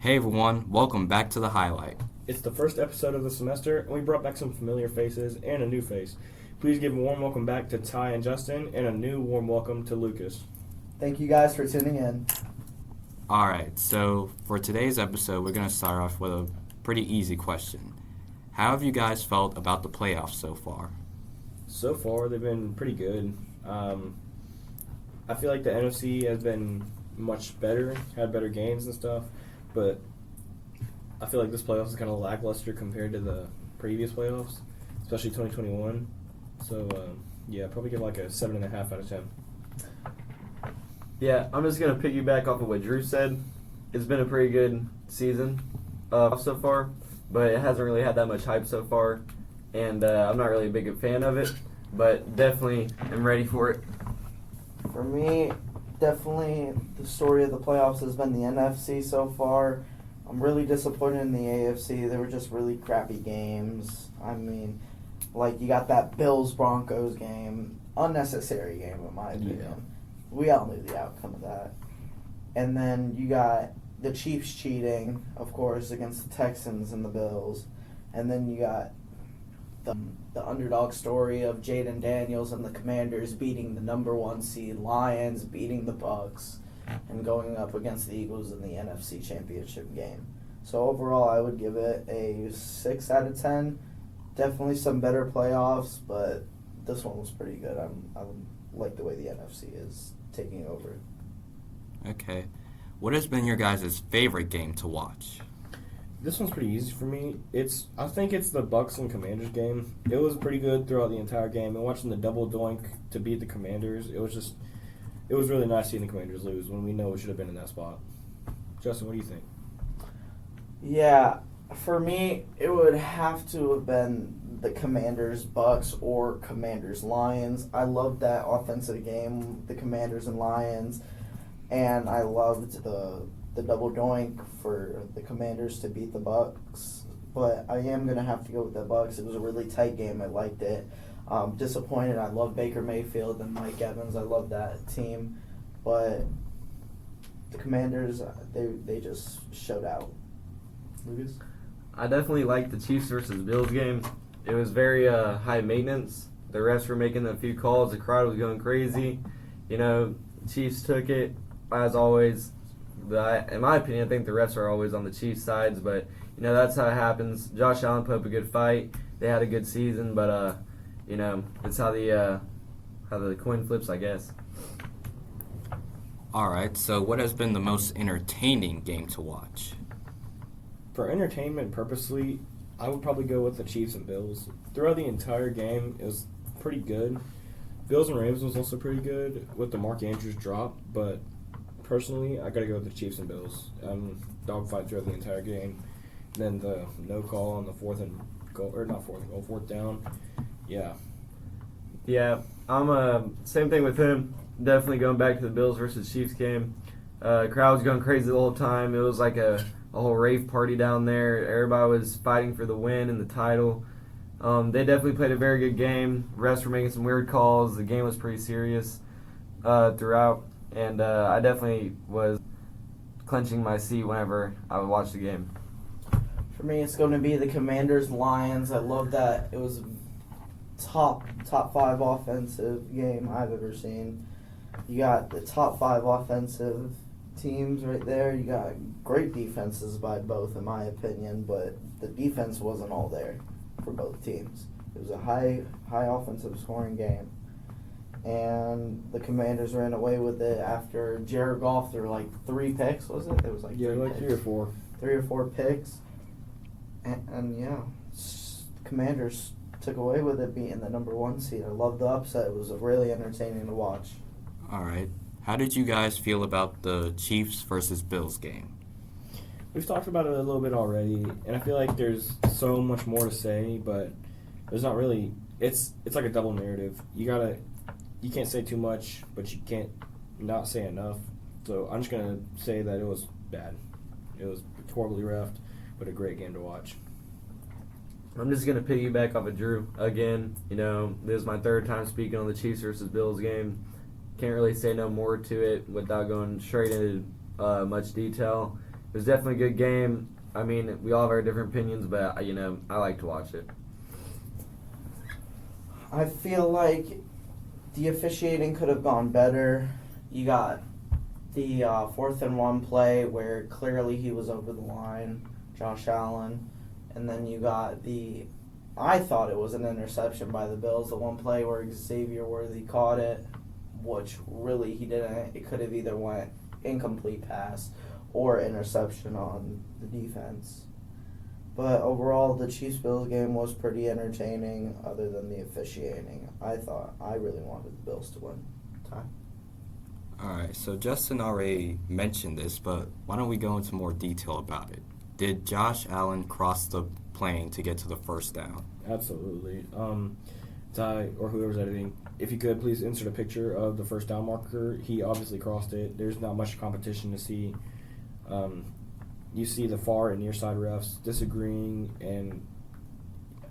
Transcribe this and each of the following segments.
Hey everyone, welcome back to the highlight. It's the first episode of the semester, and we brought back some familiar faces and a new face. Please give a warm welcome back to Ty and Justin, and a new warm welcome to Lucas. Thank you guys for tuning in. Alright, so for today's episode, we're going to start off with a pretty easy question. How have you guys felt about the playoffs so far? So far, they've been pretty good. I feel like the NFC has been much better, had better games and stuff, but I feel like this playoffs is kind of lackluster compared to the previous playoffs, especially 2021. So, probably give like a 7.5 out of 10. Yeah, I'm just going to piggyback off of what Drew said. It's been a pretty good season so far, but it hasn't really had that much hype so far, and I'm not really a big fan of it, but definitely am ready for it. For me, definitely the story of the playoffs has been the NFC so far. I'm really disappointed in the AFC. They were just really crappy games. I mean, like you got that Bills-Broncos game, unnecessary game in my opinion. Yeah. We all knew the outcome of that. And then you got the Chiefs cheating, of course, against the Texans and the Bills. And then you got the underdog story of Jaden Daniels and the Commanders beating the number 1 seed Lions, beating the Bucks, and going up against the Eagles in the NFC Championship game. So overall, I would give it a 6 out of 10. Definitely some better playoffs, but this one was pretty good. I like the way the NFC is taking over. Okay. What has been your guys' favorite game to watch? This one's pretty easy for me. I think it's the Bucks and Commanders game. It was pretty good throughout the entire game. And watching the double doink to beat the Commanders, it was really nice seeing the Commanders lose when we know we should have been in that spot. Justin, what do you think? Yeah, for me, it would have to have been the Commanders Bucks or Commanders Lions. I loved that offensive game, the Commanders and Lions, and I loved the double doink for the Commanders to beat the Bucks. But I am gonna have to go with the Bucks. It was a really tight game. I liked it. Disappointed. I love Baker Mayfield and Mike Evans. I love that team, but the Commanders, they just showed out. Lucas? I definitely liked the Chiefs versus Bills game. It was very high maintenance. The refs were making a few calls. The crowd was going crazy. Chiefs took it, as always. But in my opinion, I think the refs are always on the Chiefs' sides. But, that's how it happens. Josh Allen put up a good fight. They had a good season. But, it's how the coin flips, I guess. Alright, so what has been the most entertaining game to watch? For entertainment purposely, I would probably go with the Chiefs and Bills. Throughout the entire game, it was pretty good. Bills and Rams was also pretty good with the Mark Andrews drop, but personally, I gotta go with the Chiefs and Bills. Dogfight throughout the entire game. And then the no call on the fourth down. Yeah. Yeah, I'm same thing with him. Definitely going back to the Bills versus Chiefs game. Crowd was going crazy the whole time. It was like a whole rave party down there. Everybody was fighting for the win and the title. They definitely played a very good game. Refs were making some weird calls. The game was pretty serious throughout, and I definitely was clenching my seat whenever I would watch the game. For me, it's going to be the Commanders Lions. I love that. It was top 5 offensive game I've ever seen. You got the top 5 offensive teams right there. You got great defenses by both, in my opinion, but the defense wasn't all there for both teams. It was a high offensive scoring game, and the Commanders ran away with it after Jared Goff threw like 3 picks. Was it? It was like Yeah, 3 or 4. 3 or 4 picks, Commanders took away with it being the number 1 seed. I love the upset. It was really entertaining to watch. Alright, how did you guys feel about the Chiefs versus Bills game? We've talked about it a little bit already, and I feel like there's so much more to say, but there's not really. It's like a double narrative. You can't say too much, but you can't not say enough. So I'm just gonna say that it was bad. It was horribly reffed, but a great game to watch. I'm just going to piggyback off of Drew again. This is my 3rd time speaking on the Chiefs versus Bills game. Can't really say no more to it without going straight into much detail. It was definitely a good game. I mean, we all have our different opinions, but I like to watch it. I feel like the officiating could have gone better. You got the 4th and 1 play where clearly he was over the line, Josh Allen, and then you got I thought it was an interception by the Bills, the one play where Xavier Worthy caught it, which really he didn't. It could have either went incomplete pass or interception on the defense. But overall, the Chiefs-Bills game was pretty entertaining other than the officiating. I really wanted the Bills to win. Time. All right, so Justin already mentioned this, but why don't we go into more detail about it? Did Josh Allen cross the plane to get to the first down? Absolutely. Ty, or whoever's editing, if you could, please insert a picture of the first down marker. He obviously crossed it. There's not much competition to see. You see the far and near side refs disagreeing, and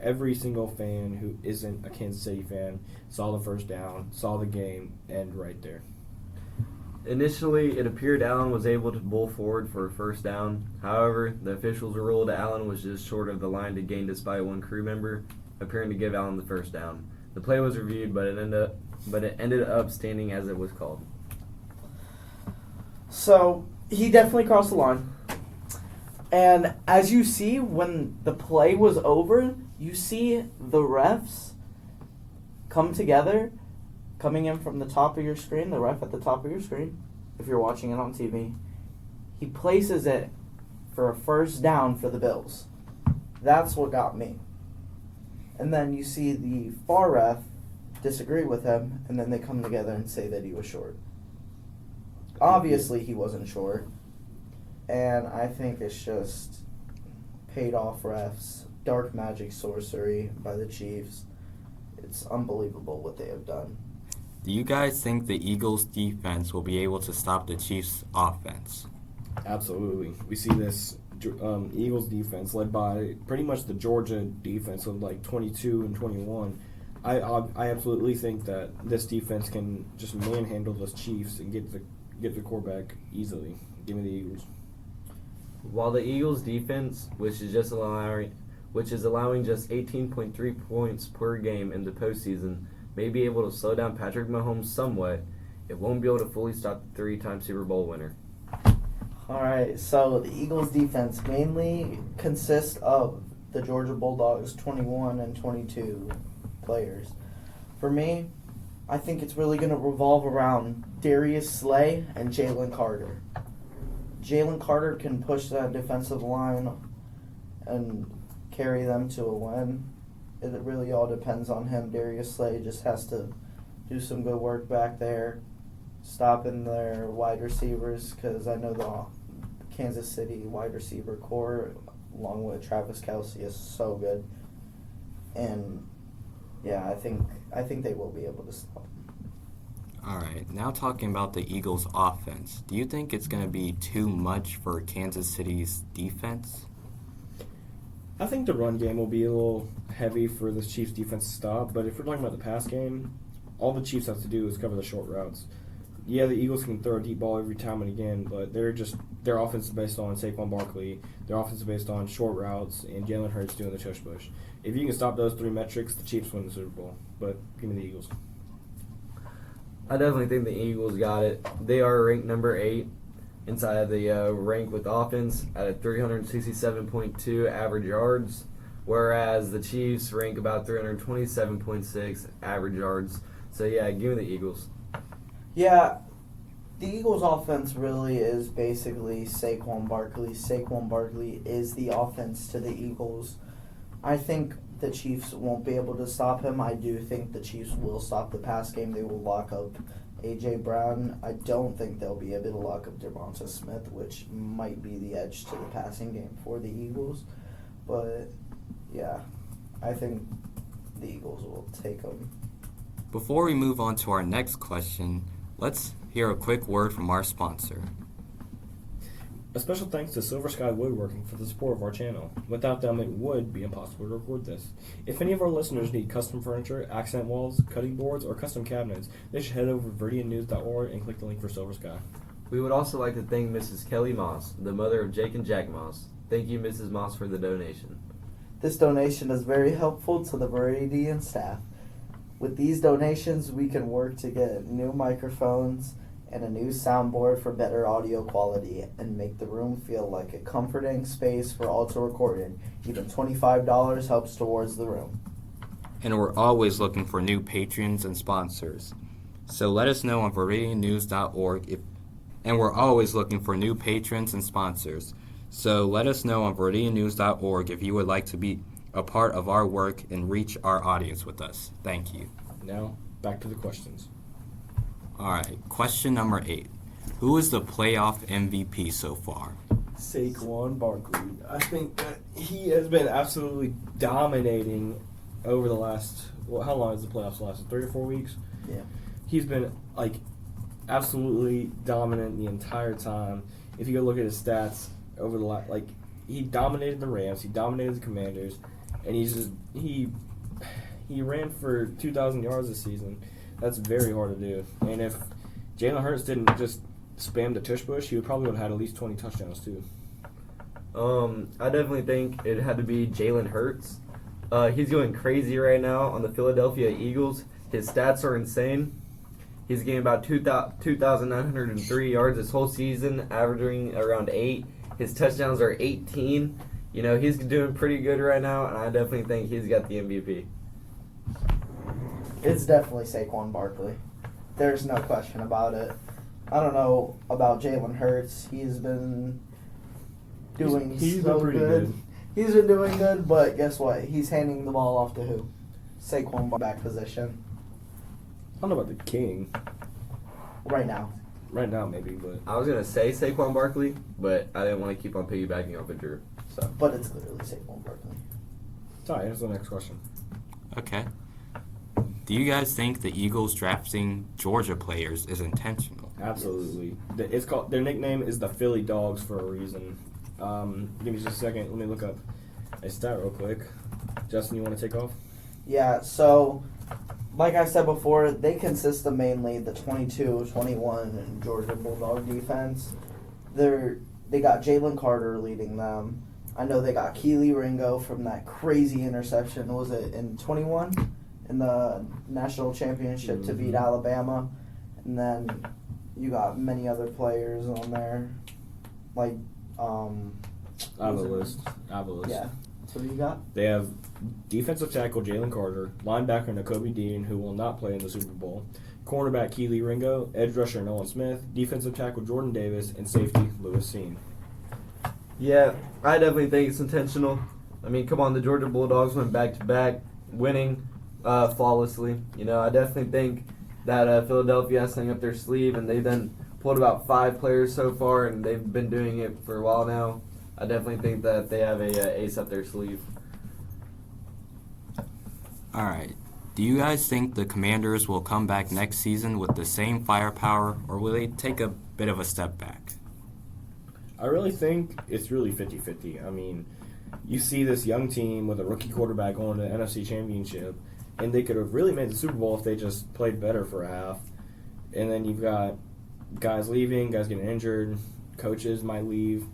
every single fan who isn't a Kansas City fan saw the first down, saw the game end right there. Initially, it appeared Allen was able to bull forward for a first down. However, the officials ruled that Allen was just short of the line to gain despite one crew member, appearing to give Allen the first down. The play was reviewed, but it ended up standing as it was called. So he definitely crossed the line. And as you see, when the play was over, you see the refs come together, coming in from the top of your screen, the ref at the top of your screen, if you're watching it on TV. He places it for a first down for the Bills. That's what got me. And then you see the far ref disagree with him, and then they come together and say that he was short. Obviously, he wasn't short. And I think it's just paid off refs, dark magic sorcery by the Chiefs. It's unbelievable what they have done. Do you guys think the Eagles' defense will be able to stop the Chiefs' offense? Absolutely. We see this Eagles defense led by pretty much the Georgia defense of like 22 and 21. I absolutely think that this defense can just manhandle those Chiefs and get the quarterback easily. Give me the Eagles. While the Eagles' defense, which is allowing just 18.3 points per game in the postseason, may be able to slow down Patrick Mahomes somewhat, it won't be able to fully stop the 3-time Super Bowl winner. All right, so the Eagles' defense mainly consists of the Georgia Bulldogs' 21 and 22 players. For me, I think it's really going to revolve around Darius Slay and Jalen Carter. Jalen Carter can push that defensive line and carry them to a win. It really all depends on him. Darius Slay just has to do some good work back there, stopping their wide receivers, because I know the Kansas City wide receiver core, along with Travis Kelce, is so good. And yeah, I think they will be able to stop him. All right, now talking about the Eagles' offense, do you think it's going to be too much for Kansas City's defense? I think the run game will be a little heavy for the Chiefs defense to stop, but if we're talking about the pass game, all the Chiefs have to do is cover the short routes. Yeah, the Eagles can throw a deep ball every time and again, but their offense is based on Saquon Barkley, their offense is based on short routes, and Jalen Hurts doing the tush push. If you can stop those three metrics, the Chiefs win the Super Bowl, but give me the Eagles. I definitely think the Eagles got it. They are ranked number 8 inside of the rank with offense at a 367.2 average yards, whereas the Chiefs rank about 327.6 average yards. So yeah, give me the Eagles. Yeah, the Eagles' offense really is basically Saquon Barkley. Saquon Barkley is the offense to the Eagles. I think the Chiefs won't be able to stop him. I do think the Chiefs will stop the pass game. They will lock up A.J. Brown. I don't think they'll be able to lock up Devonta Smith, which might be the edge to the passing game for the Eagles. But, yeah, I think the Eagles will take them. Before we move on to our next question, let's hear a quick word from our sponsor. A special thanks to Silver Sky Woodworking for the support of our channel. Without them, it would be impossible to record this. If any of our listeners need custom furniture, accent walls, cutting boards, or custom cabinets, they should head over to ViridianNews.org and click the link for Silver Sky. We would also like to thank Mrs. Kelly Moss, the mother of Jake and Jack Moss. Thank you, Mrs. Moss, for the donation. This donation is very helpful to the Meridian staff. With these donations, we can work to get new microphones and a new soundboard for better audio quality and make the room feel like a comforting space for all to record in. Even $25 helps towards the room. And we're always looking for new patrons and sponsors. So let us know on VeridianNews.org and we're always looking for new patrons and sponsors. So let us know on VeridianNews.org if you would like to be a part of our work and reach our audience with us. Thank you. Now, back to the questions. All right, question number 8. Who is the playoff MVP so far? Saquon Barkley. I think that he has been absolutely dominating over the last, well, how long has the playoffs lasted? 3 or 4 weeks? Yeah. He's been, absolutely dominant the entire time. If you go look at his stats over the last, he dominated the Rams, he dominated the Commanders, and he ran for 2,000 yards this season. That's very hard to do. And if Jalen Hurts didn't just spam the tush push, he would probably have had at least 20 touchdowns too. I definitely think it had to be Jalen Hurts. He's going crazy right now on the Philadelphia Eagles. His stats are insane. He's getting about 2,903 yards this whole season, averaging around 8. His touchdowns are 18. He's doing pretty good right now, and I definitely think he's got the MVP. It's definitely Saquon Barkley. There's no question about it. I don't know about Jalen Hurts. He's been doing He's so been pretty good. He's been doing good, but guess what? He's handing the ball off to who? Saquon back position. I don't know about the king. Right now. Right now, maybe, but I was going to say Saquon Barkley, but I didn't want to keep on piggybacking off of Drew. So. But it's literally Saquon Barkley. all right, here's the next question. Okay. Do you guys think the Eagles drafting Georgia players is intentional? Absolutely. It's called. Their nickname is the Philly Dogs for a reason. Give me just a second. Let me look up a stat real quick. Justin, you want to take off? Yeah, so like I said before, they consist of mainly the 22-21 Georgia Bulldog defense. They got Jalen Carter leading them. I know they got Keely Ringo from that crazy interception. Was it in 21 in the national championship to beat Alabama? And then you got many other players on there, like I have a list. Yeah. So who you got? They have defensive tackle Jalen Carter, linebacker Nakobe Dean, who will not play in the Super Bowl, cornerback Keely Ringo, edge rusher Nolan Smith, defensive tackle Jordan Davis, and safety Lewis Seen. Yeah, I definitely think it's intentional. I mean, come on, the Georgia Bulldogs went back-to-back, winning flawlessly. I definitely think that Philadelphia has something up their sleeve, and they've then pulled about 5 players so far, and they've been doing it for a while now. I definitely think that they have a ace up their sleeve. All right. Do you guys think the Commanders will come back next season with the same firepower, or will they take a bit of a step back? I really think it's really 50-50. I mean, you see this young team with a rookie quarterback going to the NFC Championship, and they could have really made the Super Bowl if they just played better for a half. And then you've got guys leaving, guys getting injured, coaches might leave.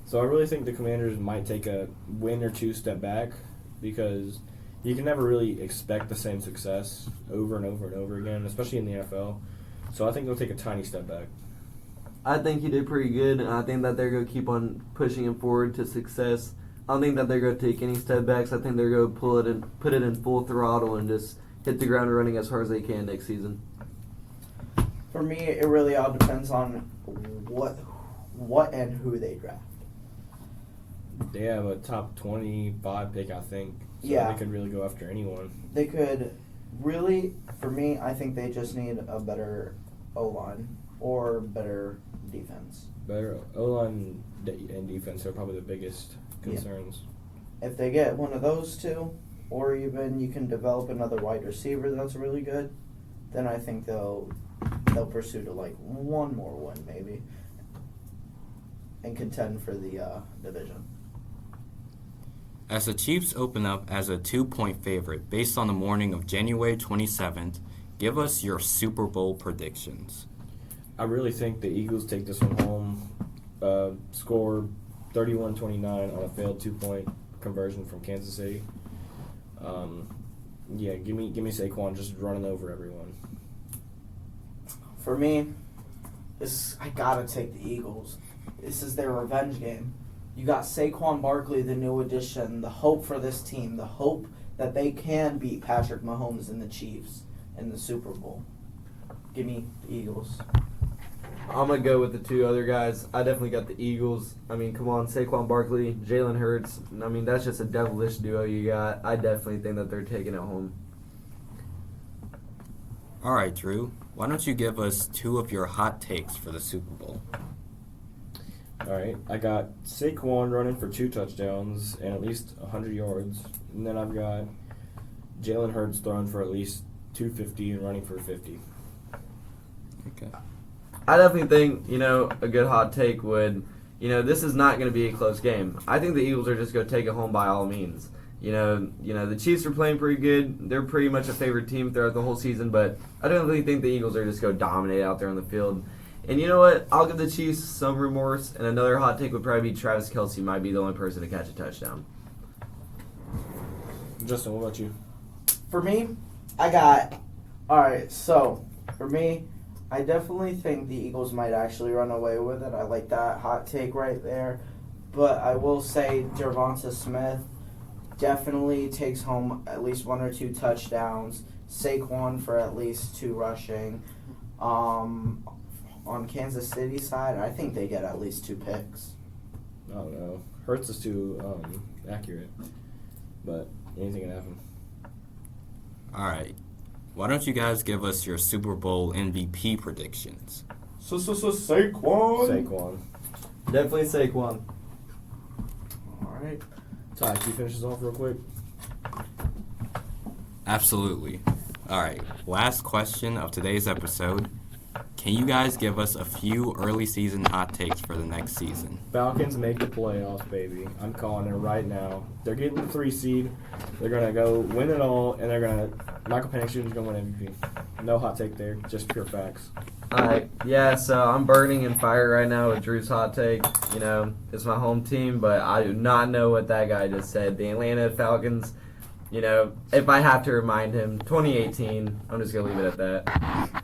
So I really think the Commanders might take a win or two step back because you can never really expect the same success over and over and over again, especially in the NFL. So I think they'll take a tiny step back. I think he did pretty good, and I think that they're going to keep on pushing him forward to success. I don't think that they're going to take any step backs. I think they're going to put it in full throttle and just hit the ground running as hard as they can next season. For me, it really all depends on what and who they draft. They have a top 25 pick, I think. So Yeah. they could really go after anyone. They could really, for me, I think they just need a better O-line or better defense. Better O-line and defense are probably the biggest concerns. If they get one of those two, or even you can develop another wide receiver that's really good, then I think they'll pursue to one more win maybe and contend for the division. As the Chiefs open up as a 2-point favorite based on the morning of January 27th, give us your Super Bowl predictions. I really think the Eagles take this one home. Score 31-29 on a failed 2-point conversion from Kansas City. Yeah, give me Saquon just running over everyone. For me, I gotta take the Eagles. This is their revenge game. You got Saquon Barkley, the new addition, the hope for this team, the hope that they can beat Patrick Mahomes and the Chiefs in the Super Bowl. Give me the Eagles. I'm going to go with the two other guys. I definitely got the Eagles. I mean, come on, Saquon Barkley, Jalen Hurts. I mean, that's just a devilish duo you got. I definitely think that they're taking it home. All right, Drew. Why don't you give us 2 of your hot takes for the Super Bowl? All right, I got Saquon running for 2 touchdowns and at least 100 yards. And then I've got Jalen Hurts throwing for at least 250 and running for 50. Okay. I definitely think, a good hot take would, this is not going to be a close game. I think the Eagles are just going to take it home by all means. The Chiefs are playing pretty good. They're pretty much a favorite team throughout the whole season, but I don't really think the Eagles are just going to dominate out there on the field. And you know what? I'll give the Chiefs some remorse, and another hot take would probably be Travis Kelce might be the only person to catch a touchdown. Justin, what about you? For me, I definitely think the Eagles might actually run away with it. I like that hot take right there. But I will say Devonta Smith definitely takes home at least 1 or 2 touchdowns. Saquon for at least 2 rushing. On Kansas City side, I think they get at least 2 picks. I don't know. Hurts is too accurate. But anything can happen. All right. Why don't you guys give us your Super Bowl MVP predictions? Saquon. Saquon. Definitely Saquon. All right. Ty, can you finish this off real quick? Absolutely. All right. Last question of today's episode. Can you guys give us a few early season hot takes for the next season? Falcons make the playoffs, baby. I'm calling it right now. They're getting the 3 seed. They're going to go win it all, and Michael Penix Jr. is going to win MVP. No hot take there, just pure facts. Alright, yeah, so I'm burning in fire right now with Drew's hot take. It's my home team, but I do not know what that guy just said. The Atlanta Falcons, if I have to remind him, 2018, I'm just going to leave it at that.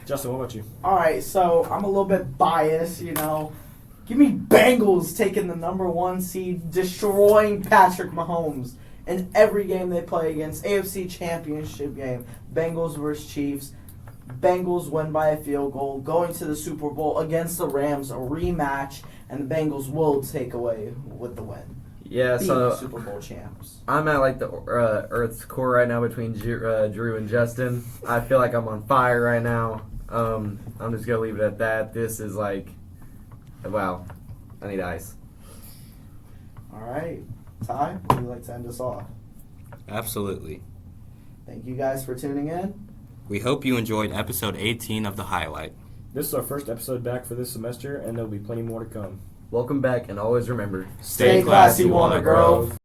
Justin, what about you? All right, so I'm a little bit biased, Give me Bengals taking the number 1 seed, destroying Patrick Mahomes in every game they play against. AFC Championship game, Bengals versus Chiefs. Bengals win by a field goal, going to the Super Bowl against the Rams, a rematch, and the Bengals will take away with the win. Yeah, Being so Super Bowl champs. I'm at the Earth's core right now between Drew and Justin. I feel like I'm on fire right now. I'm just gonna leave it at that. This is wow. I need ice. All right, Ty, would you like to end us off? Absolutely. Thank you guys for tuning in. We hope you enjoyed episode 18 of The Highlight. This is our first episode back for this semester, and there'll be plenty more to come. Welcome back, and always remember, Stay classy, Walnut Grove.